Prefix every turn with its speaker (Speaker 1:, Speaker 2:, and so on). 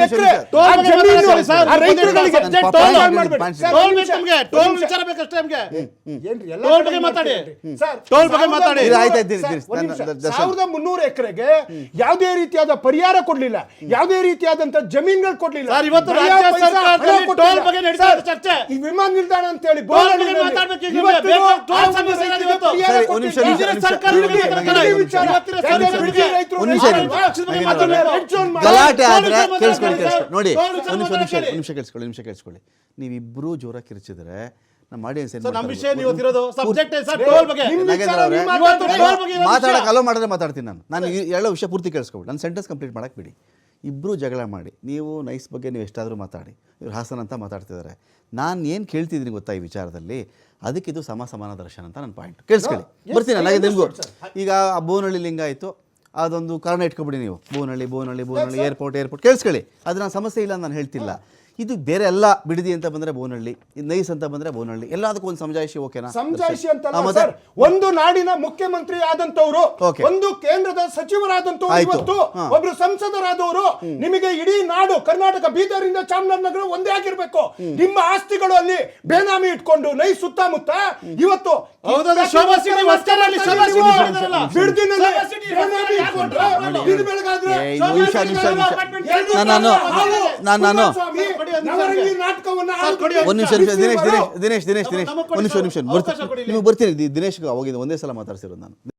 Speaker 1: ಎಕರೆ ರೈತರುಗಳಿಗೆ
Speaker 2: toll ವಿಚಾರ ಬೇಕಷ್ಟೇ ನಮ್ಗೆ. Toll ಬಗ್ಗೆ ಮಾತಾಡಿ. ಟೋಲ್ ಬಗ್ಗೆ ಮಾತಾಡಿ.
Speaker 1: 1300 ಎಕರೆಗೆ ಯಾವುದೇ ರೀತಿಯಾದ ಪರಿಹಾರ ಕೊಡ್ಲಿಲ್ಲ, ಯಾವುದೇ ರೀತಿಯಾದಂತ ಜಮೀನುಗಳು ಕೊಡ್ಲಿಲ್ಲ.
Speaker 2: ಇವತ್ತು ರಾಜ್ಯ ಸರ್ಕಾರದಲ್ಲಿ ಟೋಲ್ ಬಗ್ಗೆ ನಡೀತಾ ಇದೆ ಚರ್ಚೆ.
Speaker 1: ಈ ವಿಮಾನ ನಿಲ್ದಾಣ ಅಂತ ಹೇಳಿ
Speaker 3: ಗಲಾಟೆ ಆದ್ರೆ ನೋಡಿ, ನಿಮಿಷ ಕೇಳಿಸ್ಕೊಳ್ಳಿ. ನೀವಿಬ್ರು ಜೋರ ಕಿರ್ಚಿದ್ರೆ ನಮ್ಮ ಆಡಿಯನ್ಸ್ ಮಾತಾಡಕ್ಕೆ ಅಲೋ ಮಾಡಿದ್ರೆ ಮಾತಾಡ್ತೀನಿ. ನಾನು ಹೇಳೋ ವಿಷಯ ಪೂರ್ತಿ ಕೇಳಿಸ್ಕೊಬಿಡಿ, ನನ್ನ ಸೆಂಟೆನ್ಸ್ ಕಂಪ್ಲೀಟ್ ಮಾಡಕ್ಕೆ ಬಿಡಿ. ಇಬ್ಬರು ಜಗಳ ಮಾಡಿ, ನೀವು ನೈಸ್ ಬಗ್ಗೆ ನೀವು ಎಷ್ಟಾದರೂ ಮಾತಾಡಿ, ಇವ್ರು ಹಾಸನ ಅಂತ ಮಾತಾಡ್ತಿದ್ದಾರೆ. ನಾನು ಏನು ಕೇಳ್ತಿದ್ದೀನಿ ಗೊತ್ತಾ ಈ ವಿಚಾರದಲ್ಲಿ, ಅದಕ್ಕಿದು ಸಮಾನ ದರ್ಶನ ಅಂತ ನನ್ನ ಪಾಯಿಂಟ್. ಕೇಳಿಸ್ಕೊಳ್ಳಿ, ಬರ್ತೀನಿ ನನಗೆ ನಿಮಗೂ. ಈಗ ಬೋನಹಳ್ಳಿ ಲಿಂಗ ಆಯಿತು, ಅದೊಂದು ಕಾರಣ ಇಟ್ಕೊಬಿಡಿ ನೀವು. ಬೋನಹಳ್ಳಿ ಏರ್ಪೋರ್ಟ್ ಕೇಳಿಸ್ಕೊಳ್ಳಿ, ಅದು ನಾನು ಸಮಸ್ಯೆ ಇಲ್ಲ ನಾನು ಹೇಳ್ತಿಲ್ಲ. ಇದು ಬೇರೆ ಎಲ್ಲ ಬಿಡದಿ ಅಂತ ಬಂದ್ರೆ ಬೋನಹಳ್ಳಿ, ನೈಸ್ ಅಂತ ಬಂದ್ರೆ ಬೋನಹಳ್ಳಿ, ಎಲ್ಲದಕ್ಕೂ ಒಂದು ಸಮಜಾಯಿಷಿ. ಓಕೆನಾ?
Speaker 1: ಸಮಜಾಯಿಷಿ ಅಂತ ಒಂದು ನಾಡಿನ ಮುಖ್ಯಮಂತ್ರಿ ಆದಂತವ್ರು, ಒಂದು ಕೇಂದ್ರದ ಸಚಿವರಾದಂತವ್ರು, ಇವತ್ತು ಒಬ್ರು ಸಂಸದರಾದವರು, ನಿಮಗೆ ಇಡೀ ನಾಡು ಕರ್ನಾಟಕ ಬೀದರಿಂದ ಚಾಮರಾಜನಗರ ಒಂದೇ ಆಗಿರ್ಬೇಕು. ನಿಮ್ಮ ಆಸ್ತಿಗಳು ಅಲ್ಲಿ ಬೇನಾಮಿ ಇಟ್ಕೊಂಡು ನೈ ಸುತ್ತಮುತ್ತ ಇವತ್ತು
Speaker 3: ದಿನೇಶ್ ಬರ್ತೀನಿ. ದಿನೇಶ್ ಅವಾಗಿಂದ ಒಂದೇ ಸಲ ಮಾತಾಡ್ಸಿರೋದು ನಾನು.